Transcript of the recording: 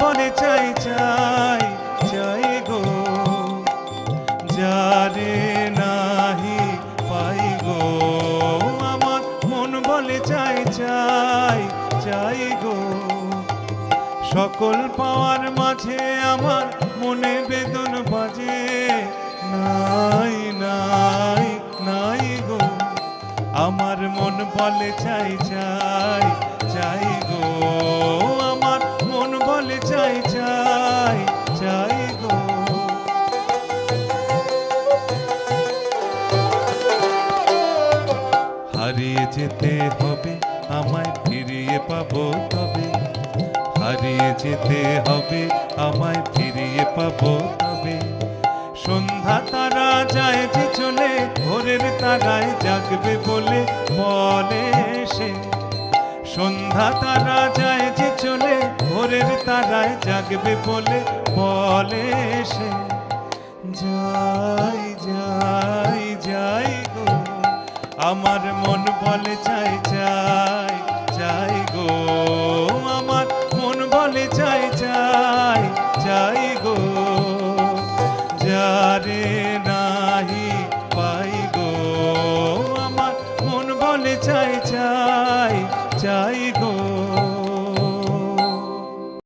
বলে চাই চাই চাই গো, যারে নাহি পাই গো। আমার মন বলে চাই চাই চাই গো, সকল পাওয়ার মাঝে আমার মনে বেদন বাজে। নাই নাই নাই গো, আমার মন বলে চাই চাই চাই গো, আমার মন বলে চাই চাই চাই গো। হারিয়ে যেতে হবে আমায় ফিরিয়ে পাবো তবে, হারিয়ে যেতে হবে আমায় ফিরিয়ে পাবো তবে। সন্ধ্যা তারা যায় যে চলে, ভোরের তারায় জাগবে বলে বলে সে। সন্ধ্যা তারা যায় যে চলে, ভোরের তারায় জাগবে বলে বলে সে। যাই যাই যাই গো, আমার মন বলে চাই চাই চাই